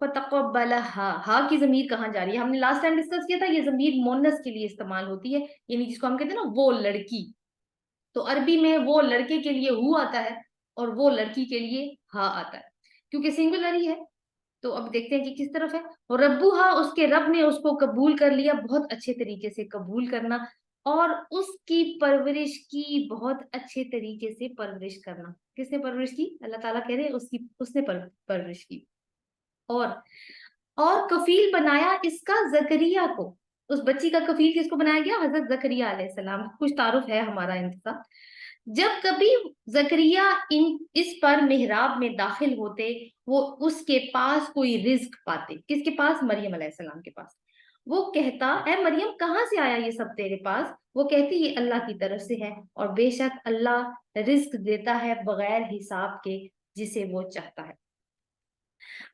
فتقبلہا، ہا کی ضمیر کہاں جا رہی ہے؟ ہم نے لاسٹ ٹائم ڈسکس کیا تھا یہ ضمیر مونس کے لیے استعمال ہوتی ہے، یعنی جس کو ہم کہتے ہیں نا وہ لڑکی، تو عربی میں وہ لڑکے کے لیے ہو آتا ہے اور وہ لڑکی کے لیے ہا آتا ہے، کیونکہ سنگولر ہی ہے۔ تو اب دیکھتے ہیں کہ کس طرف ہے، اور ربوہا، اس کے رب نے اس کو قبول کر لیا، بہت اچھے طریقے سے قبول کرنا، اور اس کی پرورش کی، بہت اچھے طریقے سے پرورش کرنا۔ کس نے پرورش کی؟ اللہ تعالیٰ کہہ رہے ہیں اس نے پرورش کی، اور کفیل بنایا اس کا زکریا کو۔ اس بچی کا کفیل کس کو بنایا گیا؟ حضرت زکریا علیہ السلام۔ کچھ تعارف ہے ہمارا ان کا۔ جب کبھی زکریا اس پر محراب میں داخل ہوتے، وہ اس کے پاس کوئی رزق پاتے۔ کس کے پاس؟ مریم علیہ السلام کے پاس۔ وہ کہتا، اے مریم کہاں سے آیا یہ سب تیرے پاس؟ وہ کہتی یہ اللہ کی طرف سے ہے، اور بے شک اللہ رزق دیتا ہے بغیر حساب کے جسے وہ چاہتا ہے۔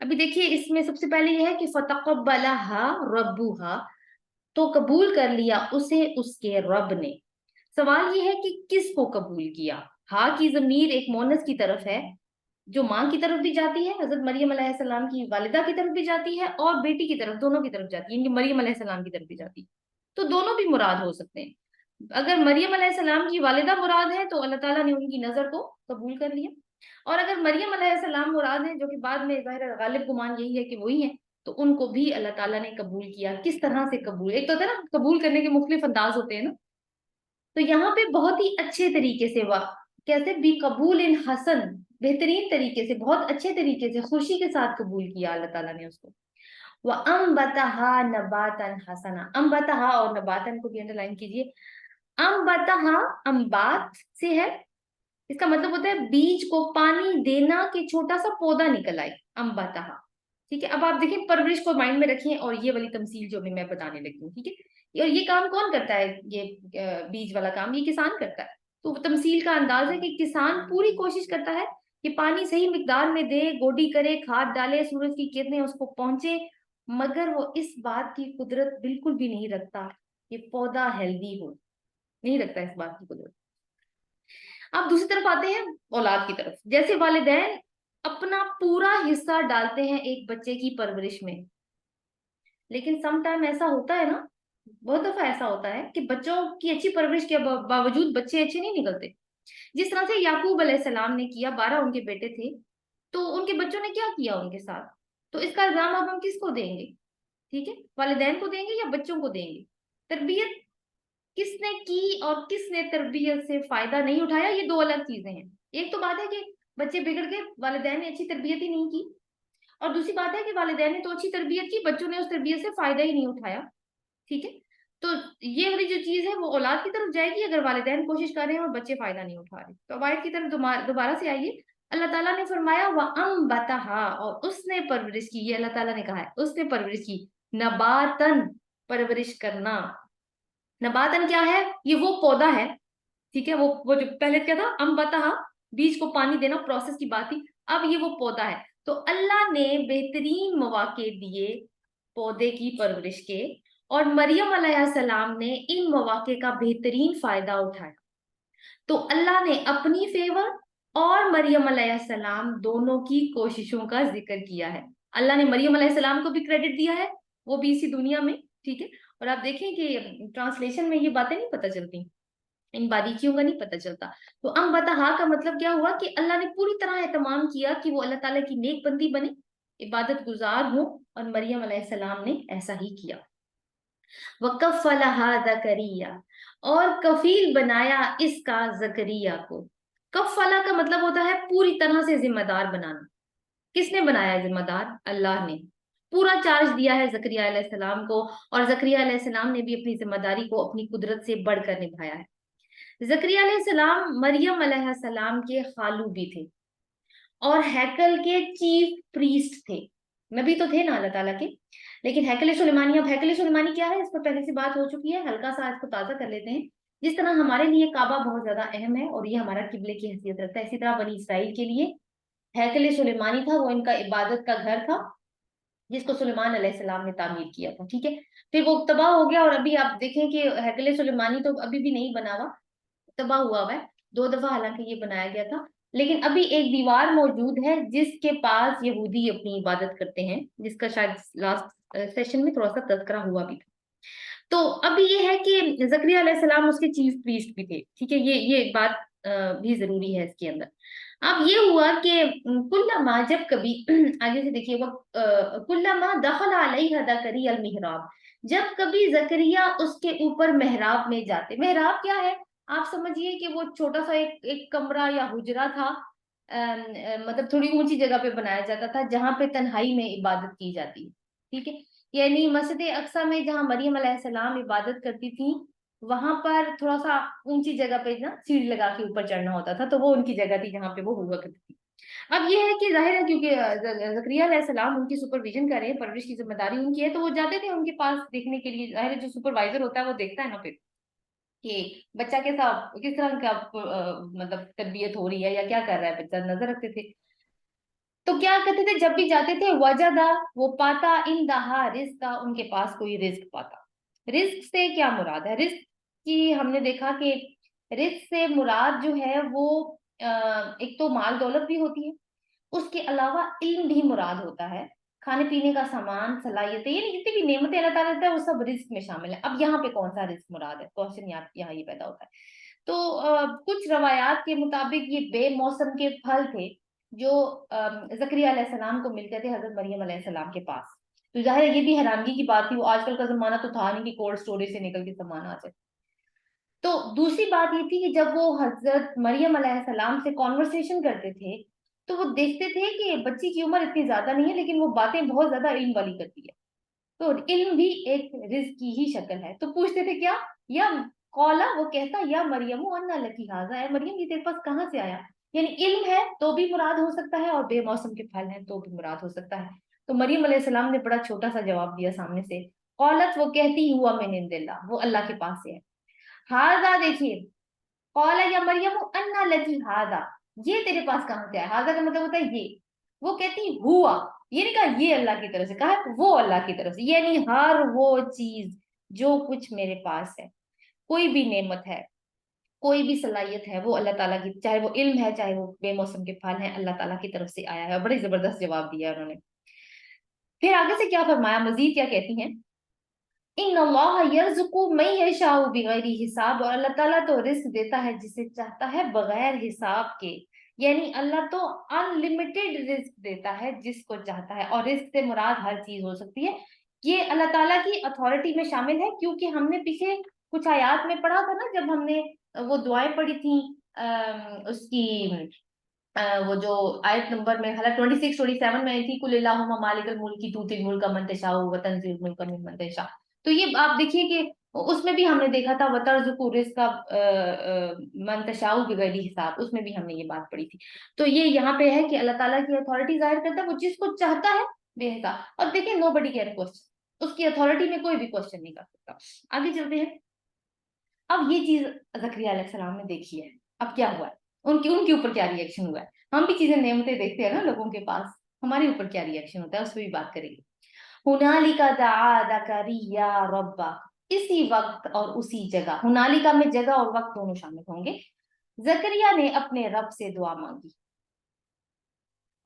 ابھی دیکھیے اس میں سب سے پہلے یہ ہے کہ فتقبلہا ربوہا، تو قبول کر لیا اسے اس کے رب نے۔ سوال یہ ہے کہ کس کو قبول کیا؟ ہا کی ضمیر ایک مونس کی طرف ہے، جو ماں کی طرف بھی جاتی ہے، حضرت مریم علیہ السلام کی والدہ کی طرف بھی جاتی ہے، اور بیٹی کی طرف، دونوں کی طرف جاتی ہے، یعنی مریم علیہ السلام کی طرف بھی جاتی ہے، تو دونوں بھی مراد ہو سکتے ہیں۔ اگر مریم علیہ السلام کی والدہ مراد ہے تو اللہ تعالیٰ نے ان کی نظر کو قبول کر لیا، اور اگر مریم علیہ السلام مراد ہیں، جو کہ بعد میں ظاہر غالب گمان یہی ہے کہ وہی ہیں، تو ان کو بھی اللہ تعالیٰ نے قبول کیا۔ کس طرح سے قبول؟ ایک تو ہوتا ہے نا قبول کرنے کے مختلف انداز ہوتے ہیں نا، تو یہاں پہ بہت ہی اچھے طریقے سے، کیسے بھی قبول حسن، بہترین طریقے سے، بہت اچھے طریقے سے، خوشی کے ساتھ قبول کیا اللہ تعالیٰ نے اس کو۔ وَأَنبَتَهَا نَبَاتًا حَسَنًا، انبتہا اور نباتن کو بھی انڈر لائن کیجیے۔ انبتہا انبات سے ہے، اس کا مطلب ہوتا ہے بیج کو پانی دینا کہ چھوٹا سا پودا نکل آئے، انبتہا۔ ٹھیک ہے، اب آپ دیکھیں پرورش کو مائنڈ میں رکھیں، اور یہ والی تمثیل جو میں بتانے لگی ہوں، ٹھیک ہے، اور یہ کام کون کرتا ہے؟ یہ بیج والا کام یہ کسان کرتا ہے۔ تو تمثیل کا انداز ہے کہ کسان پوری کوشش کرتا ہے کہ پانی صحیح مقدار میں دے، گوڈی کرے، کھاد ڈالے، سورج کی کرنیں اس کو پہنچے، مگر وہ اس بات کی قدرت بالکل بھی نہیں رکھتا کہ پودا ہیلدی ہو، نہیں رکھتا اس بات کی قدرت۔ اب دوسری طرف آتے ہیں اولاد کی طرف۔ جیسے والدین اپنا پورا حصہ ڈالتے ہیں ایک بچے کی پرورش میں، لیکن سم ٹائم ایسا ہوتا ہے نا، بہت دفعہ ایسا ہوتا ہے کہ بچوں کی اچھی پرورش کے باوجود بچے اچھے نہیں نکلتے۔ جس طرح سے یعقوب علیہ السلام نے کیا، 12 ان کے بیٹے تھے، تو ان کے بچوں نے کیا کیا ان کے ساتھ؟ تو اس کا الزام اب ہم کس کو دیں گے؟ ٹھیک ہے، والدین کو دیں گے یا بچوں کو دیں گے؟ تربیت کس نے کی اور کس نے تربیت سے فائدہ نہیں اٹھایا، یہ دو الگ چیزیں ہیں۔ ایک تو بات ہے کہ بچے بگڑ گئے، والدین نے اچھی تربیت ہی نہیں کی، اور دوسری بات ہے کہ والدین نے تو اچھی تربیت کی، بچوں نے اس تربیت سے فائدہ ہی نہیں اٹھایا۔ ٹھیک ہے، تو یہ والی جو چیز ہے وہ اولاد کی طرف جائے گی اگر والدین کوشش کر رہے ہیں اور بچے فائدہ نہیں اٹھا رہے۔ تو آیت کی طرف دوبارہ سے آئیے۔ اللہ تعالیٰ نے فرمایا وَأَنبَتَهَا، اور اس نے پرورش کی، یہ اللہ تعالیٰ نے کہا ہے اس نے پرورش کی، نباتن، پرورش کرنا۔ نباتن کیا ہے؟ یہ وہ پودا ہے، ٹھیک ہے، وہ جو پہلے کیا تھا، انبتہا بیج کو پانی دینا، پروسیس کی بات تھی، اب یہ وہ پودا ہے۔ تو اللہ نے بہترین مواقع دیے پودے کی پرورش کے، اور مریم علیہ السلام نے ان مواقع کا بہترین فائدہ اٹھایا۔ تو اللہ نے اپنی فیور اور مریم علیہ السلام دونوں کی کوششوں کا ذکر کیا ہے۔ اللہ نے مریم علیہ السلام کو بھی کریڈٹ دیا ہے، وہ بھی اسی دنیا میں، ٹھیک ہے، اور آپ دیکھیں کہ ٹرانسلیشن میں یہ باتیں نہیں پتہ چلتی، ان باریکیوں کا نہیں پتہ چلتا۔ تو انبتہا کا مطلب کیا ہوا کہ اللہ نے پوری طرح اہتمام کیا کہ وہ اللہ تعالیٰ کی نیک بندی بنے، عبادت گزار ہوں، اور مریم علیہ السلام نے ایسا ہی کیا۔ وَكَفَّلَهَا زَكَرِيَّا، اور کفیل بنایا اس کا زکریا کو۔ کفلا کا مطلب ہوتا ہے پوری طرح سے ذمہ دار بنانا۔ کس نے بنایا ذمہ دار؟ اللہ نے پورا چارج دیا ہے زکریا علیہ السلام کو، اور زکریا علیہ السلام نے بھی اپنی ذمہ داری کو اپنی قدرت سے بڑھ کر نبھایا ہے۔ زکریا علیہ السلام مریم علیہ السلام کے خالو بھی تھے، اور ہیکل کے چیف پریسٹ تھے، نبی تو تھے نا اللہ تعالیٰ کے، لیکن ہیکل سلیمانی، اب ہیکل سلیمانی کیا ہے اس پر پہلے سے بات ہو چکی ہے، ہلکا سا اس کو تازہ کر لیتے ہیں۔ جس طرح ہمارے لیے کعبہ بہت زیادہ اہم ہے اور یہ ہمارا قبلے کی حیثیت رکھتا ہے، اسی طرح بنی اسرائیل کے لیے ہیکل سلیمانی تھا، وہ ان کا عبادت کا گھر تھا جس کو سلیمان علیہ السلام نے تعمیر کیا تھا، ٹھیک ہے، پھر وہ تباہ ہو گیا، اور ابھی آپ دیکھیں کہ ہیکل سلیمانی تو ابھی بھی نہیں بنا ہوا، تباہ ہوا ہے 2 دفعہ حالانکہ یہ بنایا گیا تھا، لیکن ابھی ایک دیوار موجود ہے جس کے پاس یہودی اپنی عبادت کرتے ہیں، جس کا شاید لاسٹ سیشن میں تھوڑا سا تذکرہ ہوا بھی تھا۔ تو ابھی یہ ہے کہ زکریا علیہ السلام اس کے چیف پریسٹ بھی تھے، ٹھیک ہے، یہ بات بھی ضروری ہے اس کے اندر۔ اب یہ ہوا کہ کلما، جب کبھی آگے سے دیکھیے وہ کلما دخل علیہ زکریا المحراب، جب کبھی زکریا اس کے اوپر محراب میں جاتے۔ محراب کیا ہے؟ آپ سمجھیے کہ وہ چھوٹا سا ایک کمرہ یا حجرہ تھا، مطلب تھوڑی اونچی جگہ پہ بنایا جاتا تھا جہاں پہ تنہائی میں عبادت کی جاتی ہے، ٹھیک ہے۔ یعنی مسجد اقصی میں جہاں مریم علیہ السلام عبادت کرتی تھی، وہاں پر تھوڑا سا اونچی جگہ پہ نا سیڑھی لگا کے اوپر چڑھنا ہوتا تھا، تو وہ ان کی جگہ تھی جہاں پہ وہ ہوا کرتی تھی۔ اب یہ ہے کہ ظاہر ہے کیونکہ زکریا علیہ السلام ان کی سپرویژن کر رہے ہیں، پرورش کی ذمہ داری ان کی ہے، تو وہ جاتے تھے ان کے پاس دیکھنے کے لیے۔ ظاہر ہے جو سپروائزر ہوتا ہے وہ دیکھتا ہے نا پھر کہ بچہ کس طرح کا مطلب تربیت ہو رہی ہے یا کیا کر رہا ہے بچہ، نظر رکھتے تھے۔ تو کیا کرتے تھے جب بھی جاتے تھے، وجدہ، وہ پاتا، ان دہا رزق، ان کے پاس کوئی رزق پاتا۔ رزق سے کیا مراد ہے؟ رزق کی ہم نے دیکھا کہ رزق سے مراد جو ہے وہ ایک تو مال دولت بھی ہوتی ہے، اس کے علاوہ علم بھی مراد ہوتا ہے، کھانے پینے کا سامان، صلاحیتیں، یعنی جتنی بھی نعمتیں اللہ تعالیٰ دیتا ہے وہ سب رزق میں شامل ہے۔ اب یہاں پہ کون سا رزق مراد ہے؟ کوشچن یہاں یہ پیدا ہوتا ہے۔ تو کچھ روایات کے مطابق یہ بے موسم کے پھل تھے جو زکریا علیہ السلام کو ملتے تھے حضرت مریم علیہ السلام کے پاس۔ تو ظاہر ہے یہ بھی حیرانگی کی بات تھی، وہ آج کل کا زمانہ تو تھا نہیں کہ کولڈ اسٹوریج سے نکل کے سامان آ جائے۔ تو دوسری بات یہ تھی کہ جب وہ حضرت مریم علیہ السلام سے کانورسیشن کرتے تھے تو وہ دیکھتے تھے کہ بچی کی عمر اتنی زیادہ نہیں ہے لیکن وہ باتیں بہت زیادہ علم والی کرتی ہے، تو علم بھی ایک رزق کی ہی شکل ہے۔ تو پوچھتے تھے کیا؟ یا قولا، وہ کہتا یا مریم انا لکی ھذا، اے مریم یہ تیرے پاس کہاں سے آیا؟ یعنی علم ہے تو بھی مراد ہو سکتا ہے اور بے موسم کے پھل ہیں تو بھی مراد ہو سکتا ہے۔ تو مریم علیہ السلام نے بڑا چھوٹا سا جواب دیا سامنے سے، قالت، وہ کہتی ہوا من عند اللہ، وہ اللہ کے پاس سے ہے۔ ھذا، دیکھیے، قولا یا مریم انا لکی ھذا، یہ تیرے پاس کہاں سے آیا؟ ھذا کا مطلب ہوتا ہے یہ۔ وہ کہتی ہوا، یہ نہیں کہا یہ اللہ کی طرف سے، کہا وہ اللہ کی طرف سے، یعنی ہر وہ چیز جو کچھ میرے پاس ہے، کوئی بھی نعمت ہے، کوئی بھی صلاحیت ہے، وہ اللہ تعالیٰ کی، چاہے وہ علم ہے چاہے وہ بے موسم کے پھل ہیں، اللہ تعالیٰ کی طرف سے آیا ہے۔ بڑی زبردست جواب دیا انہوں نے۔ پھر آگے سے کیا فرمایا، مزید کیا کہتی ہیں؟ ان اللہ یرزق من یشاء بغیر حساب، اور اللہ تعالیٰ تو رزق دیتا ہے جسے چاہتا ہے بغیر حساب کے، یعنی اللہ تو ان لمیٹڈ رزق دیتا ہے جس کو چاہتا ہے، اور رزق سے مراد ہر چیز ہو سکتی ہے۔ یہ اللہ تعالیٰ کی اتھارٹی میں شامل ہے، کیونکہ ہم نے پیچھے کچھ آیات میں پڑھا تھا نا، جب ہم نے وہ دعائیں پڑھی تھیں اس کی وہ جو آیت نمبر میں حالت 26 27 میں آئی تھی، کل اللہم مالک الملک تؤتی الملک من تشاء وتنزع الملک ممن تشاء، تو یہ آپ دیکھیے کہ اس میں بھی ہم نے دیکھا تھا وترزق الرزق من تشاء بغیر حساب، اس میں بھی ہم نے یہ بات پڑھی تھی۔ تو یہ یہاں پہ ہے کہ اللہ تعالیٰ کی اتھارٹی ظاہر کرتا ہے، وہ جس کو چاہتا ہے بے حساب۔ اور دیکھیں نو بڈی کین کوسچن، اس کی اتھارٹی میں کوئی بھی کوسچن نہیں کر سکتا۔ آگے چلتے ہیں۔ اب یہ چیز زکریا علیہ السلام نے دیکھی ہے، اب کیا ہوا ہے، ان کے اوپر کیا ری ایکشن ہوا ہے؟ ہم بھی چیزیں نعمتیں دیکھتے ہیں نا لوگوں کے پاس، ہمارے اوپر کیا ری ایکشن ہوتا ہے اس پہ بھی بات کریں گے۔ ہنالک دعا زکریا ربہ، اسی وقت اور اسی جگہ، ہنالک میں جگہ اور وقت دونوں شامل ہوں گے، زکریا نے اپنے رب سے دعا مانگی۔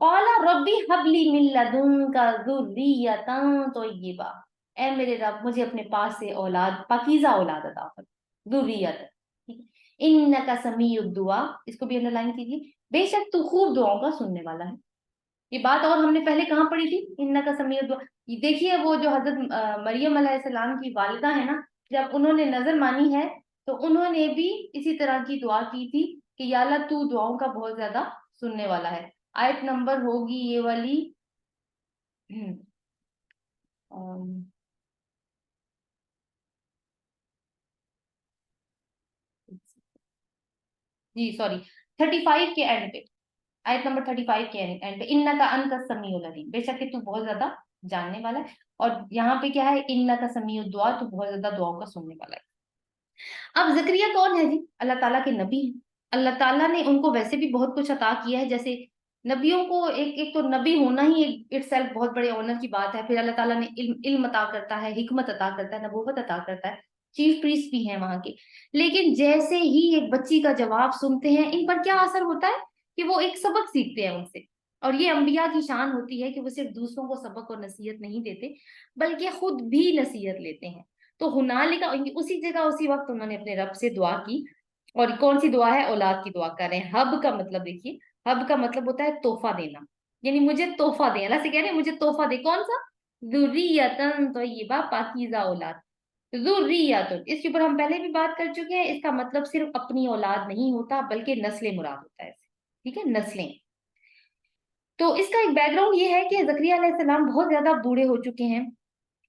قال ربی حب لی من لدنک ذریۃ طیبہ، اے میرے رب مجھے اپنے پاس سے اولاد، پاکیزہ اولاد عطا فرما، ذریت، انک سمیع الدعاء، اس کو بھی انڈر لائن کیجیے، بے شک تو خوب دعاؤں کا سننے والا ہے۔ یہ بات اور ہم نے پہلے کہاں پڑھی تھی؟ انک سمیع الدعاء۔ دیکھیے وہ جو حضرت مریم علیہ السلام کی والدہ ہے نا، جب انہوں نے نظر مانی ہے تو انہوں نے بھی اسی طرح کی دعا کی تھی کہ یا اللہ تو دعاؤں کا بہت زیادہ سننے والا ہے۔ آیت نمبر ہوگی یہ والی جی سوری 35 کے اینڈ پہ، آیت نمبر 35 کے اینڈ پہ، انک انت السمیع العلیم، بے شک کہ تو بہت زیادہ جاننے والا ہے، اور یہاں پہ کیا ہے، انک سمیع الدعاء، تو بہت زیادہ دعاؤں کا سننے والا ہے۔ اب زکریا کون ہے جی؟ اللہ تعالیٰ کے نبی ہیں۔ اللہ تعالیٰ نے ان کو ویسے بھی بہت کچھ عطا کیا ہے، جیسے نبیوں کو ایک تو نبی ہونا ہی ایک اٹ سیلف بہت بڑے آنر کی بات ہے، پھر اللہ تعالیٰ نے علم عطا کرتا ہے، حکمت عطا کرتا ہے، نبوت عطا کرتا ہے، چیف پریسٹ بھی ہیں وہاں کے۔ لیکن جیسے ہی ایک بچی کا جواب سنتے ہیں، ان پر کیا اثر ہوتا ہے کہ وہ ایک سبق سیکھتے ہیں ان سے. اور یہ انبیاء کی شان ہوتی ہے کہ وہ صرف دوسروں کو سبق اور نصیحت نہیں دیتے بلکہ خود بھی نصیحت لیتے ہیں. تو ہنالک اسی جگہ اسی وقت انہوں نے اپنے رب سے دعا کی. اور کون سی دعا ہے؟ اولاد کی دعا کر رہے ہیں. حب کا مطلب دیکھیے، حب کا مطلب ہوتا ہے تحفہ دینا، یعنی مجھے تحفہ دے. اللہ سے کہہ رہے ہیں مجھے تحفہ دے. کون سا؟ ذریۃ طیبہ، پاکیزہ اولاد. ذریۃ، اس کے اوپر ہم پہلے بھی بات کر چکے ہیں. اس کا مطلب صرف اپنی اولاد نہیں ہوتا بلکہ نسلیں مراد ہوتا ہے. ٹھیک ہے، نسلیں. تو اس کا ایک بیک گراؤنڈ یہ ہے کہ زکریا علیہ السلام بہت زیادہ بوڑھے ہو چکے ہیں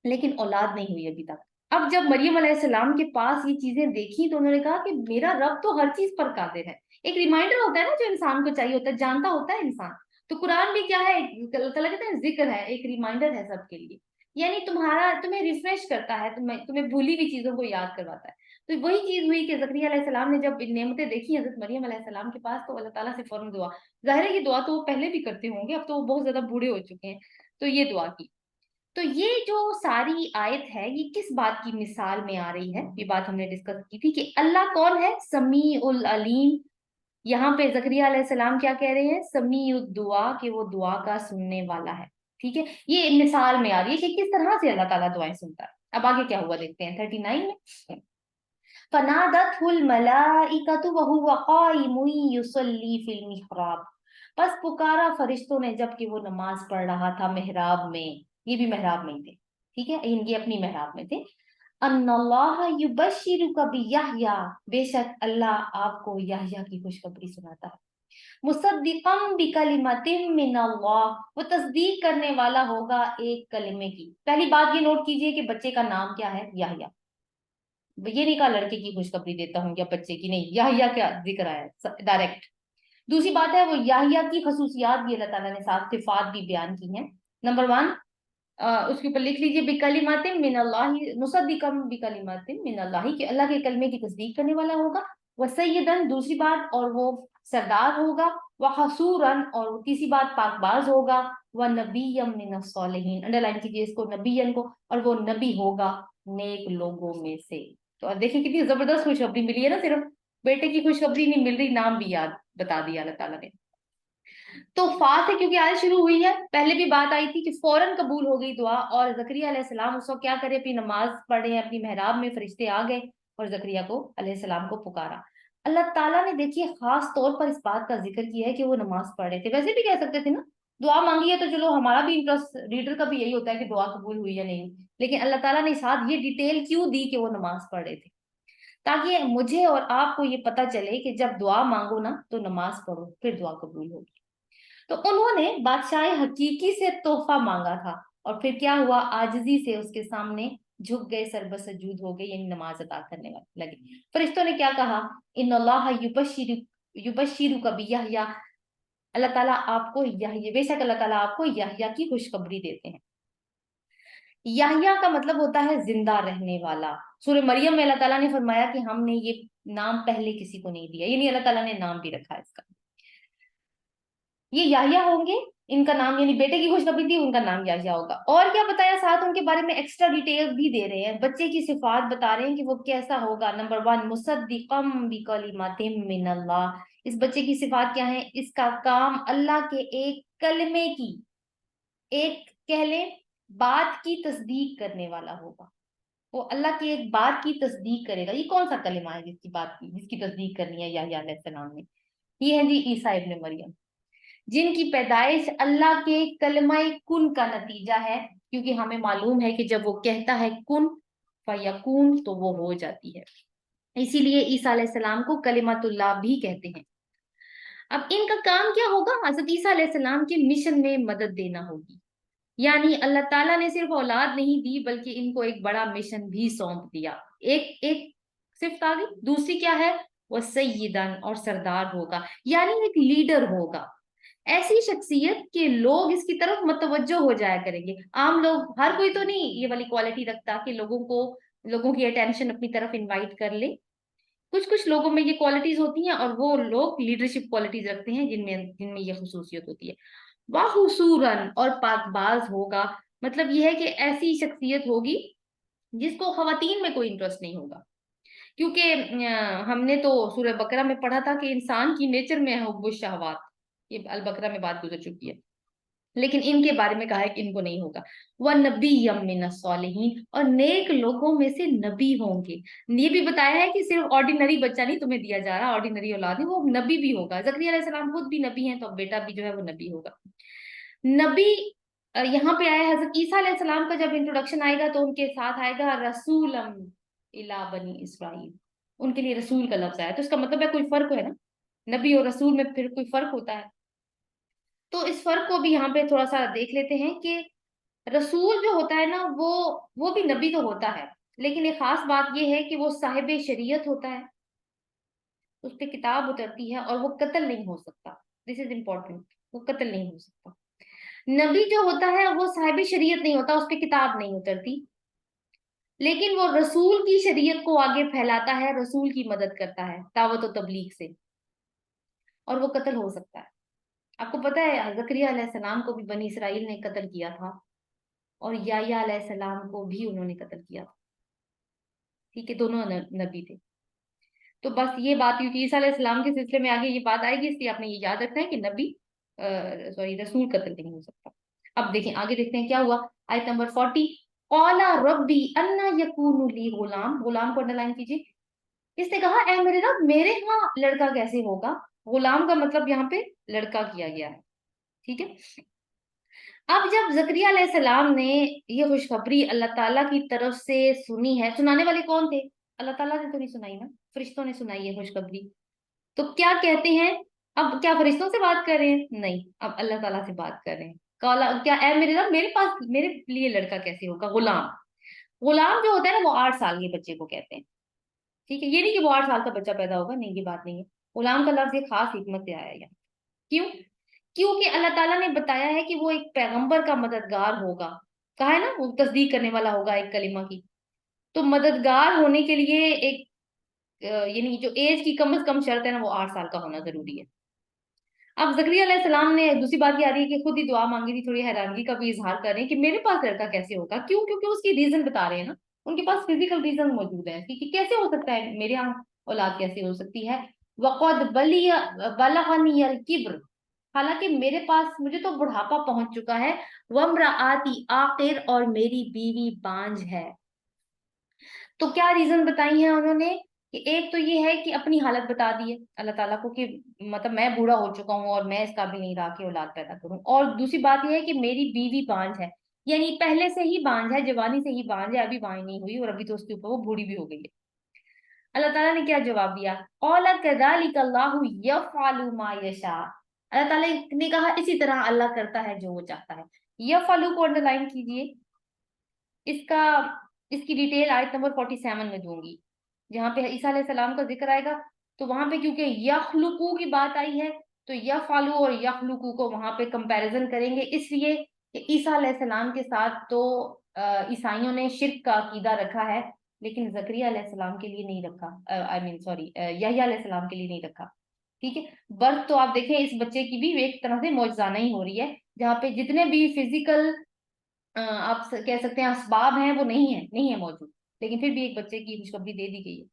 لیکن اولاد نہیں ہوئی ابھی تک. اب جب مریم علیہ السلام کے پاس یہ چیزیں دیکھی تو انہوں نے کہا کہ میرا رب تو ہر چیز پر قادر ہے. ایک ریمائنڈر ہوتا ہے نا جو انسان کو چاہیے ہوتا ہے، جانتا ہوتا ہے انسان. تو قرآن بھی کیا ہے؟ اللہ تعالیٰ کہتے ہیں ذکر ہے، ایک ریمائنڈر ہے سب کے لیے. یعنی تمہیں ریفریش کرتا ہے، تمہیں بھولی ہوئی چیزوں کو یاد کرواتا ہے. تو وہی چیز ہوئی کہ زکریا علیہ السلام نے جب نعمتیں دیکھی حضرت مریم علیہ السلام کے پاس تو اللہ تعالیٰ سے فوراً دعا. ظاہر ہے یہ دعا تو وہ پہلے بھی کرتے ہوں گے، اب تو وہ بہت زیادہ بوڑھے ہو چکے ہیں. تو یہ دعا کی. تو یہ جو ساری آیت ہے یہ کس بات کی مثال میں آ رہی ہے؟ یہ بات ہم نے ڈسکس کی تھی کہ اللہ کون ہے؟ سمیع العلیم. یہاں پہ زکریا علیہ السلام کیا کہہ رہے ہیں؟ سمیع الدعا، کہ وہ دعا کا سننے والا ہے. ٹھیک ہے، یہ مثال میں آ رہی ہے کہ کس طرح سے اللہ تعالیٰ دعائیں سنتا ہے. اب آگے کیا ہوا دیکھتے ہیں 39 میں. فَنَادَتْهُ الْمَلَائِكَةُ وَهُوَ قَائِمٌ يُصَلِّي فِي الْمِحْرَابِ. بس پکارا فرشتوں نے جب کہ وہ نماز پڑھ رہا تھا محراب میں. یہ بھی محراب میں ہی تھے. ٹھیک ہے، یہ اپنی محراب میں تھے. ان اللہ یبشرک بیحییٰ، بے شک اللہ آپ کو یحییٰ کی خوشخبری سناتا ہے. مصدقا بکلمۃ من اللہ، وہ تصدیق کرنے والا ہوگا ایک کلمے کی. پہلی بات یہ نوٹ کیجئے کہ بچے کا نام کیا ہے؟ یحییٰ. یہ نہیں کہا لڑکے کی خوشخبری دیتا ہوں یا بچے کی، نہیں، یحییٰ کیا ذکر آیا ہے ڈائریکٹ. دوسری بات ہے وہ یحییٰ کی خصوصیات بھی اللہ تعالیٰ نے ساتھ صفات بھی بیان کی ہیں. نمبر 1 اس کے اوپر لکھ لیجیے بکلمات من اللہ، مصدقا بکلمات من اللہ، کہ اللہ کے کلمے کی تصدیق کرنے والا ہوگا. وسیدن، دوسری بات، اور وہ سردار ہوگا. وحصورا، اور تیسری بات پاک باز ہوگا. ونبیا من الصالحین، انڈر لائن کیجیے اس کو، نبیًا کو، اور وہ نبی ہوگا نیک لوگوں میں سے. تو اب دیکھیں کتنی زبردست خوشخبری ملی ہے نا. صرف بیٹے کی خوشخبری نہیں مل رہی، نام بھی یاد بتا دیا اللہ تعالیٰ نے. تو فا سے کیونکہ آیت شروع ہوئی ہے، پہلے بھی بات آئی تھی کہ فوراً قبول ہو گئی دعا. اور زکریا علیہ السلام اس وقت کیا کرے؟ اپنی نماز پڑھے ہیں اپنی محراب میں، فرشتے آ گئے اور زکریا کو علیہ السلام کو پکارا. اللہ تعالیٰ نے دیکھیے خاص طور پر اس بات کا ذکر کیا ہے کہ وہ نماز پڑھ رہے تھے. ویسے بھی کہہ سکتے تھے نا دعا مانگی ہے تو چلو ہمارا بھی انٹرسٹ، ریڈر کا بھی یہی ہوتا ہے کہ دعا قبول ہوئی یا نہیں. لیکن اللہ تعالیٰ نے ساتھ یہ ڈیٹیل کیوں دی کہ وہ نماز پڑھ رہے تھے؟ تاکہ مجھے اور آپ کو یہ پتہ چلے کہ جب دعا مانگو نا تو نماز پڑھو، پھر دعا قبول ہوگی. تو انہوں نے بادشاہ حقیقی سے تحفہ مانگا تھا اور پھر کیا ہوا؟ عاجزی سے اس کے سامنے جھک گئے، سر بسجود ہو گئے، یعنی نماز ادا کرنے لگے. فرشتوں نے کیا کہا؟ ان اللہ یبشرک بیحییٰ، اللہ تعالیٰ آپ کو یحییٰ، بے شک اللہ تعالیٰ آپ کو یحییٰ کی خوشخبری دیتے ہیں. یحییٰ کا مطلب ہوتا ہے زندہ رہنے والا. سورہ مریم میں اللہ تعالیٰ نے فرمایا کہ ہم نے یہ نام پہلے کسی کو نہیں دیا، یعنی اللہ تعالیٰ نے نام بھی رکھا ہے اس کا. یہ یحییٰ ہوں گے، ان کا نام، یعنی بیٹے کی خوشخبری تھی، ان کا نام یحییٰ ہوگا. اور کیا بتایا ساتھ ان کے بارے میں؟ ایکسٹرا ڈیٹیل بھی دے رہے ہیں، بچے کی صفات بتا رہے ہیں کہ وہ کیسا ہوگا. نمبر 1 مصدقا بکلمات من اللہ، اس بچے کی صفات کیا ہیں؟ اس کا کام اللہ کے ایک کلمے کی، ایک کہہ لیں بات کی تصدیق کرنے والا ہوگا. وہ اللہ کی ایک بات کی تصدیق کرے گا. یہ کون سا کلمہ ہے جس کی تصدیق کرنی ہے یحییٰ علیہ السلام نے؟ یہ ہے جی عیسیٰ ابن مریم، جن کی پیدائش اللہ کے کلمہ کن کا نتیجہ ہے. کیونکہ ہمیں معلوم ہے کہ جب وہ کہتا ہے کن فیکون تو وہ ہو جاتی ہے. اسی لیے عیسیٰ علیہ السلام کو کلمۃ اللہ بھی کہتے ہیں. اب ان کا کام کیا ہوگا؟ حضرت عیسیٰ علیہ السلام کے مشن میں مدد دینا ہوگی. یعنی اللہ تعالیٰ نے صرف اولاد نہیں دی بلکہ ان کو ایک بڑا مشن بھی سونپ دیا. ایک صفت آ گئی. دوسری کیا ہے؟ وہ سیدن، اور سردار ہوگا، یعنی ایک لیڈر ہوگا. ایسی شخصیت کہ لوگ اس کی طرف متوجہ ہو جایا کریں گے. عام لوگ، ہر کوئی تو نہیں یہ والی کوالٹی رکھتا کہ لوگوں کی اٹینشن اپنی طرف انوائٹ کر لے. کچھ لوگوں میں یہ کوالٹیز ہوتی ہیں اور وہ لوگ لیڈرشپ کوالٹیز رکھتے ہیں جن میں یہ خصوصیت ہوتی ہے. وَحُصُورًا، اور پاک باز ہوگا. مطلب یہ ہے کہ ایسی شخصیت ہوگی جس کو خواتین میں کوئی انٹرسٹ نہیں ہوگا. کیونکہ ہم نے تو سورہ بقرہ میں پڑھا تھا کہ انسان کی نیچر میں ہے حب الشہوات. یہ البقرہ میں بات گزر چکی ہے، لیکن ان کے بارے میں کہا ہے کہ ان کو نہیں ہوگا۔ وَنَبِيًّا مِّنَ الصَّالِحِينَ، اور نیک لوگوں میں سے نبی ہوں گے۔ یہ بھی بتایا ہے کہ صرف آرڈینری بچہ نہیں تمہیں دیا جا رہا، آرڈینری اولاد نہیں، وہ نبی بھی ہوگا۔ زکریا علیہ السلام خود بھی نبی ہیں، تو اب بیٹا بھی جو ہے وہ نبی ہوگا۔ نبی یہاں پہ آیا حضرت عیسیٰ علیہ السلام کا جب انٹروڈکشن آئے گا تو ان کے ساتھ آئے گا رسولم الی بنی اسرائیل، ان کے لیے رسول کا لفظ آیا، تو اس کا مطلب ہے کوئی فرق ہے نا، نبی اور رسول میں پھر کوئی فرق ہوتا ہے۔ تو اس فرق کو بھی یہاں پہ تھوڑا سا دیکھ لیتے ہیں کہ رسول جو ہوتا ہے نا وہ بھی نبی تو ہوتا ہے، لیکن ایک خاص بات یہ ہے کہ وہ صاحب شریعت ہوتا ہے، اس پہ کتاب اترتی ہے اور وہ قتل نہیں ہو سکتا۔ دس از امپورٹنٹ، وہ قتل نہیں ہو سکتا۔ نبی جو ہوتا ہے وہ صاحب شریعت نہیں ہوتا، اس پہ کتاب نہیں اترتی، لیکن وہ رسول کی شریعت کو آگے پھیلاتا ہے، رسول کی مدد کرتا ہے دعوت و تبلیغ سے، اور وہ قتل ہو سکتا ہے۔ آپ کو پتہ ہے زکریا علیہ السلام کو بھی بنی اسرائیل نے قتل کیا تھا، اور یحییٰ علیہ السلام کو بھی انہوں نے قتل کیا تھا، ٹھیک ہے، دونوں نبی تھے۔ تو بس یہ بات ہوئی کہ عیسیٰ علیہ السلام کے سلسلے میں آگے یہ بات آئے گی، اس لیے آپ نے یہ یاد رکھنا ہے کہ نبی رسول قتل نہیں ہو سکتا۔ اب دیکھیں آگے دیکھتے ہیں کیا ہوا، آیت نمبر 40، قَالَ رَبِّ أَنَّىٰ يَكُونُ لِي غلام، غلام کو انڈرلائن کیجیے۔ اس نے کہا اے میرے رب میرے ہاں لڑکا کیسے ہوگا، غلام کا مطلب یہاں پہ لڑکا کیا گیا ہے، ٹھیک ہے۔ اب جب زکریا علیہ السلام نے یہ خوشخبری اللہ تعالیٰ کی طرف سے سنی ہے، سنانے والے کون تھے؟ اللہ تعالیٰ نے تو نہیں سنائی نا، فرشتوں نے سنائی ہے خوشخبری، تو کیا کہتے ہیں؟ اب کیا فرشتوں سے بات کر رہے ہیں؟ نہیں، اب اللہ تعالیٰ سے بات کر رہے ہیں۔ کیا اے میرے رب میرے پاس میرے لیے لڑکا کیسے ہوگا؟ غلام، غلام جو ہوتا ہے نا وہ 8 سال کے بچے کو کہتے ہیں، ٹھیک ہے، یہ نہیں کہ وہ 8 سال کا بچہ پیدا ہوگا، نہیں، یہ بات نہیں ہے۔ غلام کا لفظ ایک خاص حکمت سے آیا ہے یہاں، کیوں؟ کیونکہ اللہ تعالیٰ نے بتایا ہے کہ وہ ایک پیغمبر کا مددگار ہوگا، کہا ہے نا وہ تصدیق کرنے والا ہوگا ایک کلمہ کی، تو مددگار ہونے کے لیے ایک یعنی جو ایج کی کم از کم شرط ہے نا وہ 8 سال کا ہونا ضروری ہے۔ اب زکریا علیہ السلام نے دوسری بات یہ آ رہی ہے کہ خود ہی دعا مانگی تھی، تھوڑی حیرانگی کا بھی اظہار کر رہے ہیں کہ میرے پاس لڑکا کیسے ہوگا، کیوں؟ کیونکہ اس کی ریزن بتا رہے ہیں نا، ان کے پاس فزیکل ریزن موجود ہے کہ کیسے ہو سکتا ہے میرے یہاں اولاد کیسے ہو سکتی ہے۔ وقد بلغنی الکبر، حالانکہ میرے پاس مجھے تو بڑھاپا پہنچ چکا ہے، وامرأتی عاقر، اور میری بیوی بانجھ ہے۔ تو کیا ریزن بتائی ہیں انہوں نے کہ ایک تو یہ ہے کہ اپنی حالت بتا دی ہے اللہ تعالیٰ کو کہ مطلب میں بوڑھا ہو چکا ہوں اور میں اس قابل نہیں رہا کہ اولاد پیدا کروں، اور دوسری بات یہ ہے کہ میری بیوی بانجھ ہے، یعنی پہلے سے ہی بانجھ ہے، جوانی سے ہی بانجھ ہے، ابھی بانجھ نہیں ہوئی، اور ابھی تو اس کے اوپر وہ بوڑھی بھی ہو گئی ہے۔ اللہ تعالیٰ نے کیا جواب دیا؟ قَالَ كَذَلِكَ اللَّهُ يَفْعَلُ مَا يَشَاءُ، اللہ تعالیٰ نے کہا اسی طرح اللہ کرتا ہے جو وہ چاہتا ہے۔ یفعلو کو انڈرلائن کیجئے، اس کی ڈیٹیل آیت نمبر 47 میں دوں گی، جہاں پہ عیسیٰ علیہ السلام کا ذکر آئے گا، تو وہاں پہ کیونکہ یخلقو کی بات آئی ہے تو یفعلو اور یخلقو کو وہاں پہ کمپیریزن کریں گے، اس لیے کہ عیسیٰ علیہ السلام کے ساتھ تو عیسائیوں نے شرک کا عقیدہ رکھا ہے، لیکن زکریا علیہ السلام کے لیے نہیں رکھا، یحییٰ علیہ السلام کے لیے نہیں رکھا، ٹھیک ہے۔ برتھ تو آپ دیکھیں اس بچے کی بھی ایک طرح سے معجزانہ ہی ہو رہی ہے، جہاں پہ جتنے بھی فزیکل آپ کہہ سکتے ہیں اسباب ہیں وہ نہیں ہے موجود، لیکن پھر بھی ایک بچے کی خوشخبری دے دی گئی ہے۔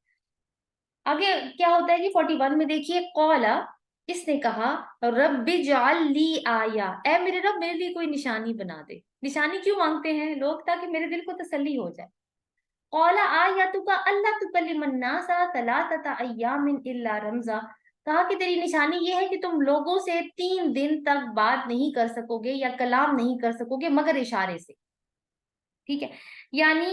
آگے کیا ہوتا ہے جی 41 میں دیکھیے، قولا، اس نے کہا رب اجعل لی آیا، اے میرے رب میرے لیے کوئی نشانی بنا دے۔ نشانی کیوں مانگتے ہیں لوگ؟ تاکہ میرے دل کو تسلی ہو جائے۔ قولا آیاتک اللہ تکلم الناس ثلاثۃ ایام الا رمزا، کہا کہ تیری نشانی یہ ہے کہ تم لوگوں سے 3 دن تک بات نہیں کر سکو گے یا کلام نہیں کر سکو گے مگر اشارے سے، ٹھیک ہے۔ یعنی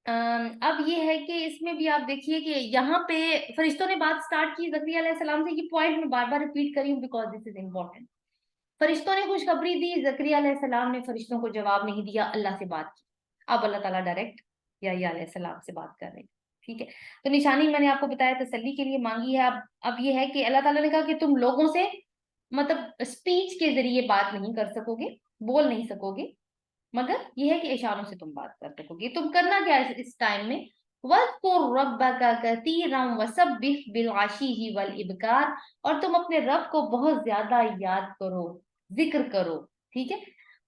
اب یہ ہے کہ اس میں بھی آپ دیکھیے کہ یہاں پہ فرشتوں نے بات سٹارٹ کی زکریا علیہ السلام سے، یہ پوائنٹ میں بار بار ریپیٹ کری ہوں بیکاز دس از امپورٹنٹ۔ فرشتوں نے خوشخبری دی، زکریا علیہ السلام نے فرشتوں کو جواب نہیں دیا، اللہ سے بات کی۔ اب اللہ تعالیٰ ڈائریکٹ یحییٰ علیہ السلام سے بات کر رہے ہیں، ٹھیک ہے۔ تو نشانی میں نے آپ کو بتایا تسلی کے لیے مانگی ہے۔ اب یہ ہے کہ اللہ تعالیٰ نے کہا کہ تم لوگوں سے مطلب اسپیچ کے ذریعے بات نہیں کر سکو گے، بول نہیں سکو گے، مگر یہ ہے کہ اشاروں سے تم بات کر سکو گے۔ تم کرنا کیا ہے اس ٹائم میں؟ وَاذْكُرْ رَبَّكَ كَثِيرًا وَسَبِّحْ بِالْعَشِيِّ وَالْإِبْكَارِ، اور تم اپنے رب کو بہت زیادہ یاد کرو، ذکر کرو، ٹھیک ہے۔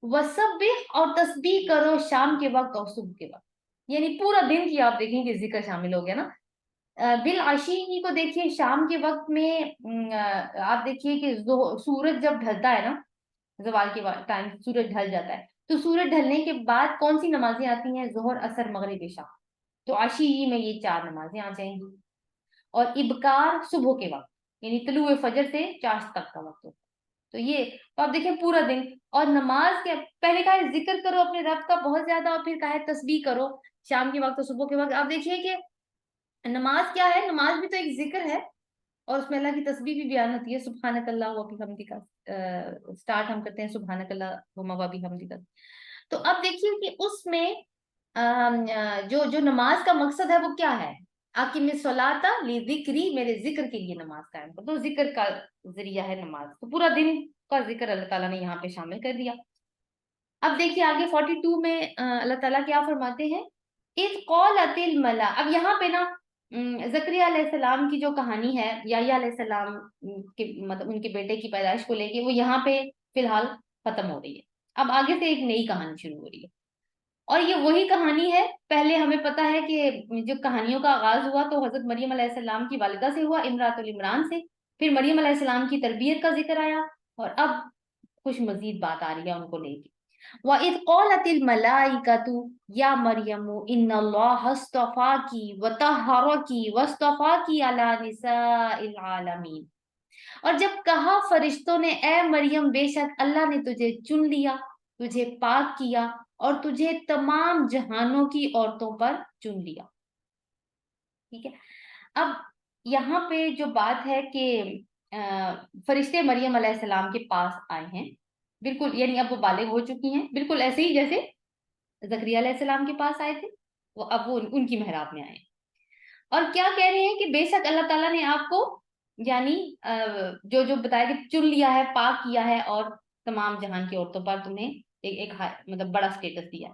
وَسَبِّحْ، اور تسبیح کرو شام کے وقت اور صبح کے وقت، یعنی پورا دن کی آپ دیکھیں کہ ذکر شامل ہو گیا نا۔ بالعشی کو دیکھیے شام کے وقت میں آپ دیکھیے کہ سورج جب ڈھلتا ہے نا، زوال کے ٹائم سورج ڈھل جاتا ہے، تو سورج ڈھلنے کے بعد کون سی نمازیں آتی ہیں؟ ظہر، عصر، مغرب، عشاء. تو عشی میں یہ 4 نمازیں آ جائیں گی. اور ابکار صبح کے وقت، یعنی طلوع فجر سے چاشت تک کا وقت ہوتا ہے. تو یہ تو آپ دیکھیں پورا دن. اور نماز کے پہلے کہا ہے ذکر کرو اپنے رب کا بہت زیادہ، اور پھر کہا ہے تسبیح کرو شام کے وقت اور صبح کے وقت. آپ دیکھیے کہ نماز کیا ہے؟ نماز بھی تو ایک ذکر ہے، اور اس میں اللہ کی تسبیح بھی بیان ہوتی ہے. سبحانک اللہ و بحمدک کا سٹارٹ ہم کرتے ہیں سبحانک اللہ و بحمدک. تو اب دیکھیے کہ اس میں جو نماز کا مقصد ہے وہ کیا ہے؟ اقیم الصلاۃ لذکری، میرے ذکر کے لیے نماز قائم کر. تو ذکر کا ذریعہ ہے نماز، تو پورا دن کا ذکر اللہ تعالیٰ نے یہاں پہ شامل کر دیا. اب دیکھیے آگے 42 میں اللہ تعالیٰ کیا فرماتے ہیں؟ اذ قالت الملا. اب یہاں پہ نا زکریا علیہ السلام کی جو کہانی ہے، یحییٰ علیہ السلام کے مطلب ان کے بیٹے کی پیدائش کو لے کے، وہ یہاں پہ فی الحال ختم ہو رہی ہے. اب آگے سے ایک نئی کہانی شروع ہو رہی ہے، اور یہ وہی کہانی ہے. پہلے ہمیں پتا ہے کہ جو کہانیوں کا آغاز ہوا تو حضرت مریم علیہ السلام کی والدہ سے ہوا، امراۃ العمران سے. پھر مریم علیہ السلام کی تربیت کا ذکر آیا، اور اب کچھ مزید بات آ رہی ہے ان کو لے کے. وَإِذْ قَالَتِ الْمَلَائِكَةُ يَا مَرْيَمُ إِنَّ اللَّهَ اصْطَفَاكِ وَطَهَّرَكِ وَاصْطَفَاكِ عَلَى نِسَاءِ الْعَالَمِينَ. اور جب کہا فرشتوں نے اے مریم بے شک اللہ نے تجھے چن لیا، تجھے پاک کیا، اور تجھے تمام جہانوں کی عورتوں پر چن لیا. ٹھیک ہے. اب یہاں پہ جو بات ہے کہ فرشتے مریم علیہ السلام کے پاس آئے ہیں، بالکل یعنی اب وہ بالغ ہو چکی ہیں، بالکل ایسے ہی جیسے زکریا علیہ السلام کے پاس آئے تھے، وہ اب وہ ان کی محراب میں آئے. اور کیا کہہ رہے ہیں کہ بے شک اللہ تعالیٰ نے آپ کو یعنی جو بتایا کہ چن لیا ہے، پاک کیا ہے، اور تمام جہان کی عورتوں پر تمہیں ایک مطلب بڑا سٹیٹس دیا.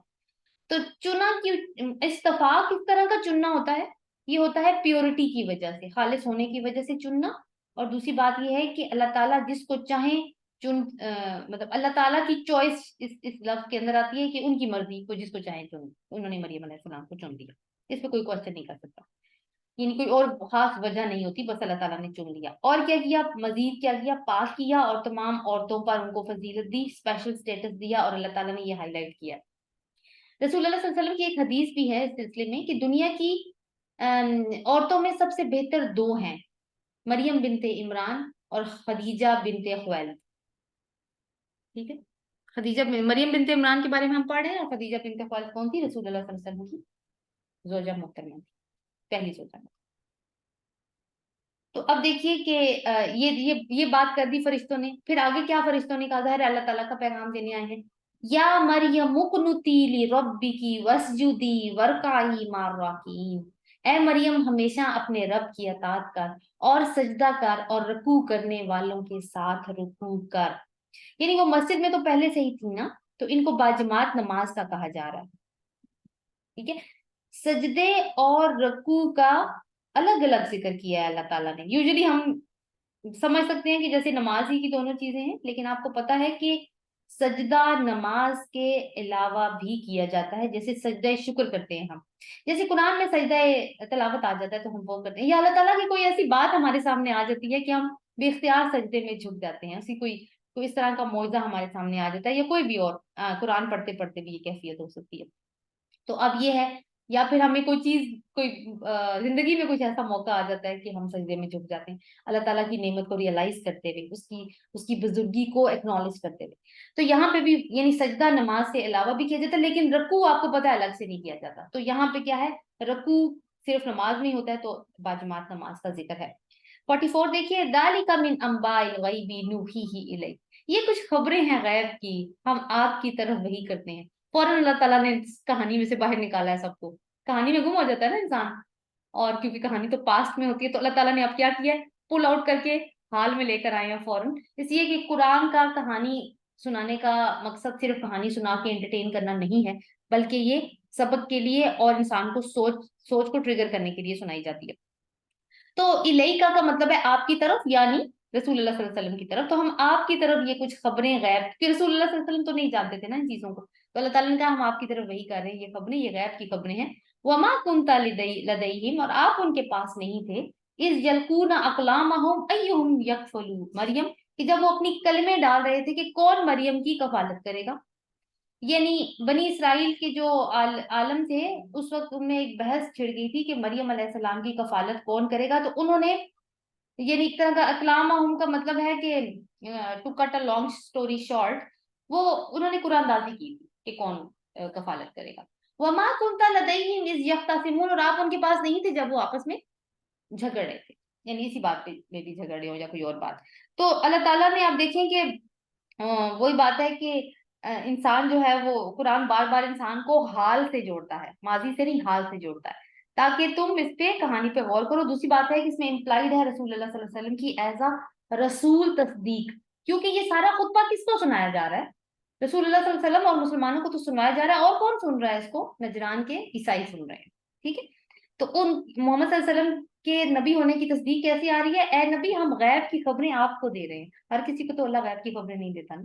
تو چنا کیوں؟ استفاء کس طرح کا چننا ہوتا ہے؟ یہ ہوتا ہے پیورٹی کی وجہ سے، خالص ہونے کی وجہ سے چننا. اور دوسری بات یہ ہے کہ اللہ تعالیٰ جس کو چاہیں مطلب اللہ تعالیٰ کی چوائس اس لفظ کے اندر آتی ہے کہ ان کی مرضی کو جس کو چاہیں چن. انہوں نے مریم علیہ السلام کو چن لیا، اس پہ کوئی کوشچن نہیں کر سکتا، یعنی کوئی اور خاص وجہ نہیں ہوتی، بس اللہ تعالیٰ نے چن لیا. اور کیا کیا؟ مزید کیا کیا؟ پاک کیا، اور تمام عورتوں پر ان کو فضیلت دی، اسپیشل سٹیٹس دیا. اور اللہ تعالیٰ نے یہ ہائی لائٹ کیا. رسول اللہ صلی اللہ علیہ وسلم کی ایک حدیث بھی ہے اس سلسلے میں کہ دنیا کی عورتوں میں سب سے بہتر 2 ہیں، مریم بنت عمران اور خدیجہ بنت خویلد. ٹھیک ہے. مریم بنت عمران کے بارے میں ہم پڑھ رہے ہیں، اور خدیجہ بنت خویلد کون تھی؟ رسول اللہ صلی اللہ علیہ وسلم کی زوجہ محترمہ تھی، پہلی زوجہ. تو اب دیکھیے کہ یہ بات کر دی فرشتوں نے. پھر آگے کیا فرشتوں نے کہا؟ ظاہر ہے اللہ تعالیٰ کا پیغام دینے آئے ہیں. یا مریم اقنتی لربکی واسجدی وارکعی مع الراکعین. اے مریم ہمیشہ اپنے رب کی اطاعت کر، اور سجدہ کر، اور رکوع کرنے والوں کے ساتھ رکوع کر. یعنی وہ مسجد میں تو پہلے سے ہی تھی نا، تو ان کو باجماعت نماز کا کہا جا رہا ہے. ٹھیک ہے. سجدے اور رکوع کا الگ الگ ذکر کیا ہے اللہ تعالیٰ نے. یوزلی ہم سمجھ سکتے ہیں کہ جیسے نماز ہی کی دونوں چیزیں ہیں، لیکن آپ کو پتا ہے کہ سجدہ نماز کے علاوہ بھی کیا جاتا ہے. جیسے سجدہ شکر کرتے ہیں ہم، جیسے قرآن میں سجدہ تلاوت آ جاتا ہے تو ہم وہ کرتے ہیں، یا اللہ تعالیٰ کی کوئی ایسی بات ہمارے سامنے آ جاتی ہے کہ ہم بے اختیار سجدے میں جھک جاتے ہیں، ایسی کوئی اس طرح کا معجزہ ہمارے سامنے آ جاتا ہے، یا کوئی بھی اور قرآن پڑھتے پڑھتے بھی یہ کیفیت ہو سکتی ہے. تو اب یہ ہے، یا پھر ہمیں کوئی چیز زندگی میں کچھ ایسا موقع آ جاتا ہے کہ ہم سجدے میں جھک جاتے ہیں اللہ تعالیٰ کی نعمت کو ریئلائز کرتے ہوئے، اس کی بزرگی کو ایکنالج کرتے ہوئے. تو یہاں پہ بھی یعنی سجدہ نماز سے علاوہ بھی کیا جاتا ہے، لیکن رکوع آپ کو پتہ ہے الگ سے نہیں کیا جاتا. تو یہاں پہ کیا ہے؟ رکوع صرف نماز میں ہوتا ہے، تو باجماعت نماز کا ذکر ہے. 44 دیکھیے، ذالک من انباء الغیب نوحیہ الیک. یہ کچھ خبریں ہیں غیب کی، ہم آپ کی طرف وحی کرتے ہیں. فوراً اللہ تعالیٰ نے کہانی میں سے باہر نکالا ہے سب کو. کہانی میں گم ہو جاتا ہے نا انسان، اور کیونکہ کہانی تو پاسٹ میں ہوتی ہے، تو اللہ تعالیٰ نے اب کیا کیا ہے؟ پل آؤٹ کر کے حال میں لے کر آئے ہیں فوراً. اس لیے کہ قرآن کا کہانی سنانے کا مقصد صرف کہانی سنا کے انٹرٹین کرنا نہیں ہے، بلکہ یہ سبق کے لیے اور انسان کو سوچ کو ٹریگر کرنے کے لیے سنائی جاتی ہے. تو الیکا کا مطلب ہے آپ کی طرف، یعنی رسول اللہ صلی اللہ علیہ وسلم کی طرف. تو ہم آپ کی طرف یہ کچھ خبریں غیب، کہ رسول اللہ صلی اللہ علیہ وسلم تو نہیں جانتے تھے نا ان چیزوں کو، تو اللہ تعالیٰ نے کہا ہم آپ کی طرف وہی کر رہے ہیں، یہ خبریں، یہ غیب کی خبریں ہیں. وما كنت لديهم، اور آپ ان کے پاس نہیں تھے، اذ یلقون اقلامهم ایہم یکفل مریم، کہ جب وہ اپنی کلمے ڈال رہے تھے کہ کون مریم کی کفالت کرے گا. یعنی بنی اسرائیل کے جو عالم تھے اس وقت ان میں ایک بحث چھڑ گئی تھی کہ مریم علیہ السلام کی کفالت کون کرے گا. تو انہوں نے، یعنی ایک طرح کا اقلامہم کا مطلب ہے کہ to cut a long story short, وہ انہوں نے قرآن دازی کی تھی کہ کون کفالت کرے گا. وما كنت لديهم اذ يختصمون، اور آپ ان کے پاس نہیں تھے جب وہ آپس میں جھگڑ رہے تھے، یعنی اسی بات پہ میں بھی جھگڑ رہے ہو یا کوئی اور بات. تو اللہ تعالیٰ نے، آپ دیکھیں کہ وہی بات ہے کہ انسان جو ہے وہ قرآن بار بار انسان کو حال سے جوڑتا ہے، ماضی سے نہیں حال سے جوڑتا ہے، تاکہ تم اس پہ کہانی پہ غور کرو. دوسری بات ہے کہ اس میں امپلائڈ ہے رسول اللہ صلی اللہ علیہ وسلم کی ایز اے رسول تصدیق، کیونکہ یہ سارا خطبہ کس کو سنایا جا رہا ہے؟ رسول اللہ صلی اللہ علیہ وسلم اور مسلمانوں کو تو سنوایا جا رہا ہے. اور کون سن رہا ہے اس کو؟ نجران کے عیسائی سن رہے ہیں. ٹھیک ہے، تو ان محمد صلی اللہ علیہ وسلم کے نبی ہونے کی تصدیق کیسی آ رہی ہے؟ اے نبی، ہم غیب کی خبریں آپ کو دے رہے ہیں. ہر کسی کو تو اللہ غیب کی خبریں نہیں دیتا نا.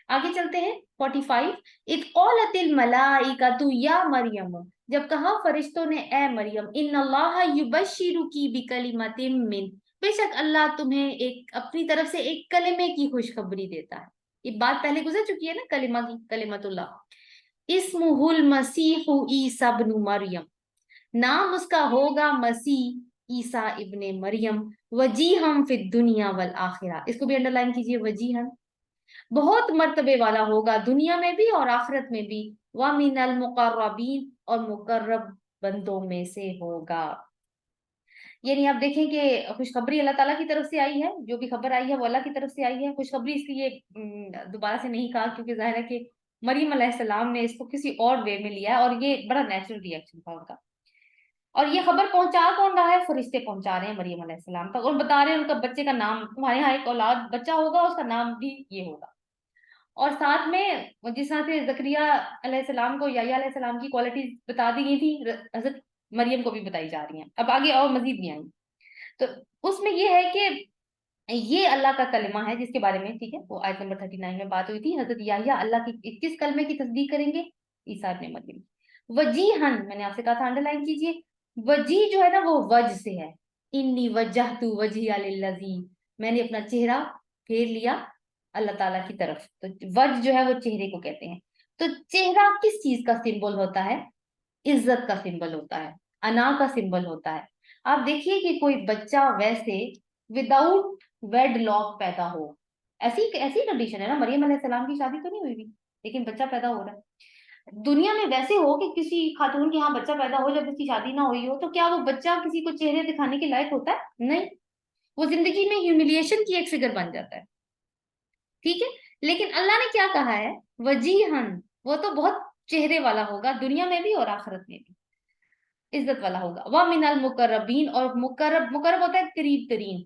آگے چلتے ہیں 45. اذ قالت الملائکۃ یا مریم، جب کہا فرشتوں نے اے مریم، ان اللہ یبشرکی بکلمۃ من، بے شک اللہ تمہیں ایک اپنی طرف سے ایک کلمے کی خوشخبری دیتا ہے. یہ بات پہلے گزر چکی ہے نا، کلمہ کی، کلمۃ اللہ. اسمہ المسیح عیسی ابن مریم، نام اس کا ہوگا مسیح عیسیٰ ابن مریم. وجیہم فی الدنیا والآخرہ، اس کو بھی انڈر لائن کیجئے، وجیہم، بہت مرتبے والا ہوگا دنیا میں بھی اور آخرت میں بھی. وَمِنَ الْمُقَرَّبِينَ، اور مقرب بندوں میں سے ہوگا. یعنی آپ دیکھیں کہ خوشخبری اللہ تعالیٰ کی طرف سے آئی ہے، جو بھی خبر آئی ہے وہ اللہ کی طرف سے آئی ہے. خوشخبری اس لیے دوبارہ سے نہیں کہا کیونکہ ظاہر ہے کہ مریم علیہ السلام نے اس کو کسی اور وے میں لیا ہے، اور یہ بڑا نیچرل ری ایکشن تھا ان کا. اور یہ خبر پہنچا کون رہا ہے؟ فرشتے پہنچا رہے ہیں مریم علیہ السلام تک، اور بتا رہے ہیں ان کا بچے کا نام، تمہارے یہاں ایک اولاد بچہ ہوگا، اس کا نام بھی یہ ہوگا. اور ساتھ میں جس طرح سے زکریا علیہ السلام کو یحییٰ علیہ السلام کی کوالٹیز بتا دی گئی تھی، حضرت مریم کو بھی بتائی جا رہی ہیں. اب آگے اور مزید بھی آئیں. تو اس میں یہ ہے کہ یہ اللہ کا کلمہ ہے جس کے بارے میں، ٹھیک ہے، وہ آیت نمبر 39 میں بات ہوئی تھی. حضرت یحییٰ اللہ کی کس کلمے کی تصدیق کریں گے؟ عیسیٰ ابن مریم. وجیہن، میں نے آپ سے کہا تھا انڈر لائن کیجیے. وجی جو ہے نا وہ وجہ سے ہے. انی وجہت وجہی للذی، میں نے اپنا چہرہ پھیر لیا اللہ تعالیٰ کی طرف. تو وجہ جو ہے وہ چہرے کو کہتے ہیں. تو چہرہ کس چیز کا سمبل ہوتا ہے؟ عزت کا سمبل ہوتا ہے، انا کا سمبل ہوتا ہے. آپ دیکھیے کہ کوئی بچہ ویسے وداؤٹ ویڈ لاک پیدا ہو، ایسی کنڈیشن ہے نا، مریم علیہ السلام کی شادی تو نہیں ہوئی تھی لیکن بچہ پیدا ہو رہا ہے. دنیا میں ویسے ہو کہ کسی خاتون کے ہاں بچہ پیدا ہو جب اس کی شادی نہ ہوئی ہو، تو کیا وہ بچہ کسی کو چہرے دکھانے کے لائق ہوتا ہے؟ نہیں، وہ زندگی میں ہیوملیشن کی ایک فگر بن جاتا ہے. ٹھیک ہے، لیکن اللہ نے کیا کہا ہے؟ وجیہن، وہ تو بہت چہرے والا ہوگا دنیا میں بھی اور آخرت میں بھی، عزت والا ہوگا. وَمِنَ الْمُقَرَّبِينَ، اور مقرب ہوتا ہے قریب ترین.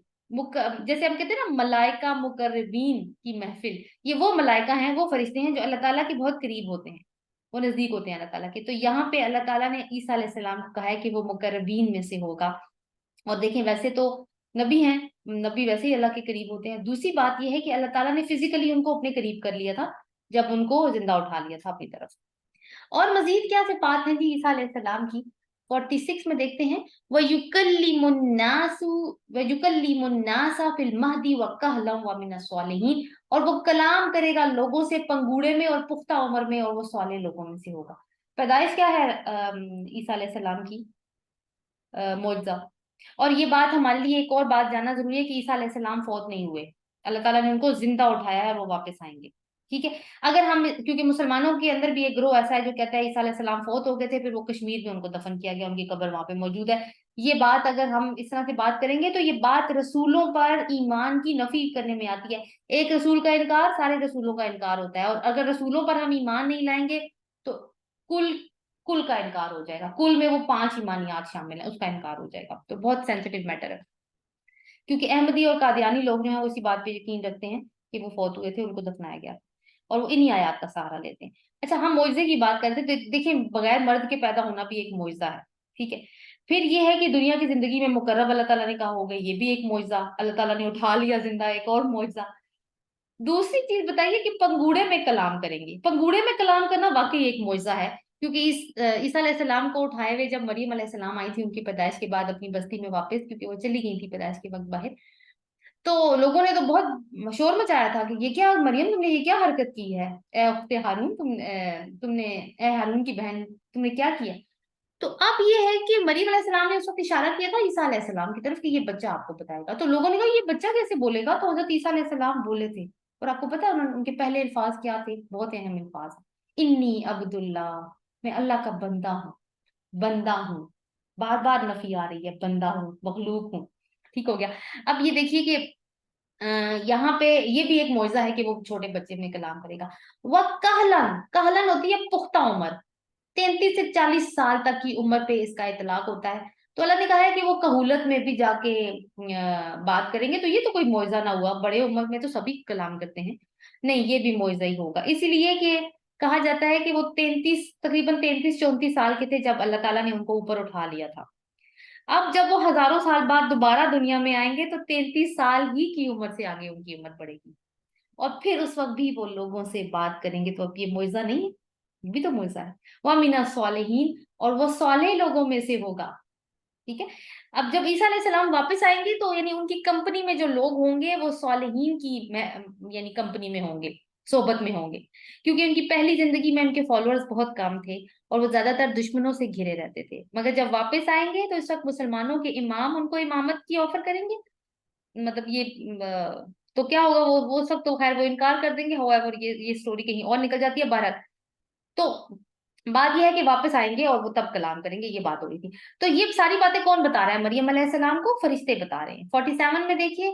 جیسے ہم کہتے ہیں نا ملائکہ مقربین کی محفل، یہ وہ ملائکہ ہیں، وہ فرشتے ہیں جو اللہ تعالیٰ کے بہت قریب ہوتے ہیں، وہ نزدیک ہوتے ہیں اللہ تعالیٰ کے. تو یہاں پہ اللہ تعالیٰ نے عیسیٰ علیہ السلام کو کہا ہے کہ وہ مقربین میں سے ہوگا. اور دیکھیں ویسے تو نبی ہیں، نبی ویسے ہی اللہ کے قریب ہوتے ہیں. دوسری بات یہ ہے کہ اللہ تعالیٰ نے فزیکلی ان کو اپنے قریب کر لیا تھا جب ان کو زندہ اٹھا لیا تھا اپنی طرف. اور مزید کیا صفات ہیں جی عیسیٰ علیہ السلام کی؟ 46 میں دیکھتے ہیں، وَيُكَلِّمُ النَّاسَ فِي الْمَهْدِ وَكَهْلًا وَمِنَ الصَّالِحِينَ، اور وہ کلام کرے گا لوگوں سے پنگوڑے میں اور پختہ عمر میں، اور وہ صالح لوگوں میں سے ہوگا. پیدائش کیا ہے عیسیٰ علیہ السلام کی؟ معجزہ. اور یہ بات ہمارے لیے ایک اور بات جاننا ضروری ہے کہ عیسیٰ علیہ السلام فوت نہیں ہوئے، اللہ تعالیٰ نے ان کو زندہ اٹھایا ہے، وہ واپس آئیں گے. ٹھیک ہے، اگر ہم، کیونکہ مسلمانوں کے اندر بھی ایک گروہ ایسا ہے جو کہتا ہے عیسیٰ علیہ السلام فوت ہو گئے تھے، پھر وہ کشمیر میں ان کو دفن کیا گیا، ان کی قبر وہاں پہ موجود ہے. یہ بات اگر ہم اس طرح سے بات کریں گے تو یہ بات رسولوں پر ایمان کی نفی کرنے میں آتی ہے. ایک رسول کا انکار سارے رسولوں کا انکار ہوتا ہے، اور اگر رسولوں پر ہم ایمان نہیں لائیں گے تو کل کا انکار ہو جائے گا. کل میں وہ 5 ایمانیات شامل ہیں، اس کا انکار ہو جائے گا. تو بہت سینسٹیو میٹر ہے، کیونکہ احمدی اور قادیانی لوگ جو ہیں وہ اسی بات پہ یقین رکھتے ہیں کہ وہ فوت ہوئے تھے، ان کو دفنایا گیا، اور وہ انہی آیات کا سہارا لیتے ہیں. اچھا، ہم معجزے کی بات کرتے ہیں تو دیکھیں بغیر مرد کے پیدا ہونا بھی ایک معجزہ ہے. ٹھیک ہے، پھر یہ ہے کہ دنیا کی زندگی میں مقرب اللہ تعالیٰ نے کہا ہوگا، یہ بھی ایک معجزہ. اللہ تعالیٰ نے اٹھا لیا زندہ، ایک اور معجزہ. دوسری چیز بتائیے کہ پنگوڑے میں کلام کریں گے. پنگوڑے میں کلام کرنا واقعی ایک معجزہ ہے، کیونکہ عیسیٰ علیہ السلام کو اٹھائے ہوئے جب مریم علیہ السلام آئی تھی ان کی پیدائش کے بعد اپنی بستی میں واپس، کیونکہ وہ چلی گئی تھی پیدائش کے وقت باہر، تو لوگوں نے تو بہت شور مچایا تھا کہ یہ کیا مریم تم نے یہ کیا حرکت کی ہے، اے اخت ہارون تم نے، اے ہارون کی بہن تم نے کیا کیا؟ تو اب یہ ہے کہ مریم علیہ السلام نے اس وقت اشارہ کیا تھا عیسیٰ علیہ السلام کی طرف کہ یہ بچہ آپ کو بتائے گا، تو لوگوں نے کہا یہ بچہ کیسے بولے گا؟ تو حضرت عیسیٰ علیہ السلام بولے تھے، اور آپ کو پتا ہے ان کے پہلے الفاظ کیا تھے؟ بہت اہم الفاظ، انی عبد اللہ، میں اللہ کا بندہ ہوں، بندہ ہوں، بار بار نفی آ رہی ہے، بندہ ہوں، مخلوق ہوں، ٹھیک ہو گیا۔ اب یہ دیکھیے کہ یہاں پہ یہ بھی ایک معجزہ ہے کہ وہ چھوٹے بچے میں کلام کرے گا۔ وہ کہلن، کہلن ہوتی ہے پختہ عمر، 33 سے 40 سال تک کی عمر پہ اس کا اطلاق ہوتا ہے۔ تو اللہ نے کہا ہے کہ وہ کہولت میں بھی جا کے بات کریں گے، تو یہ تو کوئی معجزہ نہ ہوا، بڑے عمر میں تو سبھی کلام کرتے ہیں، نہیں یہ بھی معجزہ ہی ہوگا، اسی لیے کہ کہا جاتا ہے کہ وہ 33 تقریباً 33-34 سال کے تھے جب اللہ تعالیٰ نے ان کو اوپر اٹھا لیا تھا۔ اب جب وہ ہزاروں سال بعد دوبارہ دنیا میں آئیں گے تو 33 سال ہی کی عمر سے آگے ان کی عمر بڑھے گی، اور پھر اس وقت بھی وہ لوگوں سے بات کریں گے، تو اب یہ معجزہ نہیں ہے؟ یہ بھی تو معجزہ ہے۔ وَمِنَ الصَّالِحِينَ، اور وہ صالح لوگوں میں سے ہوگا، ٹھیک ہے۔ اب جب عیسیٰ علیہ السلام واپس آئیں گے تو یعنی ان کی کمپنی میں جو لوگ ہوں گے وہ صالحین کی یعنی کمپنی میں ہوں گے، صحبت میں ہوں گے، کیونکہ ان کی پہلی زندگی میں ان کے فالوورز بہت کم تھے اور وہ زیادہ تر دشمنوں سے گھرے رہتے تھے، مگر جب واپس آئیں گے تو اس وقت مسلمانوں کے امام ان کو امامت کی آفر کریں گے، مطلب یہ تو کیا ہوگا، وہ سب تو خیر وہ انکار کر دیں گے، however یہ سٹوری کہیں اور نکل جاتی ہے بہرحال۔ تو بات یہ ہے کہ واپس آئیں گے اور وہ تب کلام کریں گے، یہ بات ہو رہی تھی۔ تو یہ ساری باتیں کون بتا رہا ہے؟ مریم علیہ السلام کو فرشتے بتا رہے ہیں۔ 47 میں دیکھیے،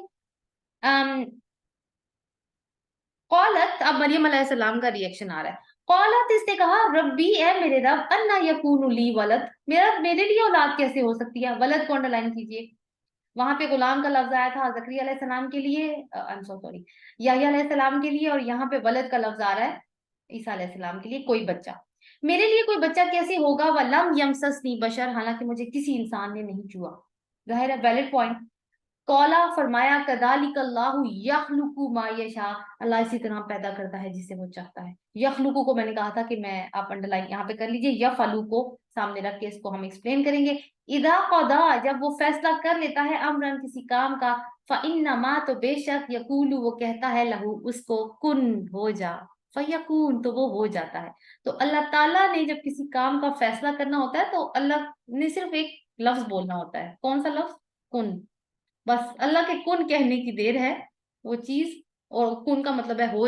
قالت، اب مریم علیہ السلام کا ریئیکشن آ رہا ہے۔ قالت، اس نے کہا، ربی، اے میرے رب، انا یکون لی ولد، میرے لیے اولاد کیسے ہو سکتی ہے؟ ولد کو انڈر لائن کیجیے، وہاں پہ غلام کا لفظ آیا تھا زکریا علیہ السلام کے لیے، سوری یحییٰ علیہ السلام کے لیے، اور یہاں پہ ولد کا لفظ آ رہا ہے عیسیٰ علیہ السلام کے لیے، کوئی بچہ میرے لیے کوئی بچہ کیسے ہوگا؟ وَلَمْ يَمْسَسْنِي بَشَرٌ، حالانکہ مجھے کسی انسان نے نہیں چھوا، ظاہر ہے ویلڈ پوائنٹ۔ قالا، فرمایا، کذالک اللہ یخلق ما یشاء، اللہ اسی طرح پیدا کرتا ہے جسے وہ چاہتا ہے۔ یخلق کو میں نے کہا تھا کہ میں آپ انڈر لائن یہاں پہ کر لیجیے، یفعلوا کو سامنے رکھ کے اس کو ہم ایکسپلین کریں گے۔ اذا قضا، جب وہ فیصلہ کر لیتا ہے، امرن، کسی کام کا، فانما، تو بے شک، یقول، وہ کہتا ہے، لہو، اس کو، کن، ہو جا، فیکون، تو وہ ہو جاتا ہے۔ تو اللہ تعالیٰ نے جب کسی کام کا فیصلہ کرنا ہوتا ہے تو اللہ نے صرف ایک لفظ بولنا ہوتا ہے، کون سا لفظ؟ کن، بس اللہ کے کن کہنے کی دیر ہے وہ چیز، اور کن کا مطلب ہے ہو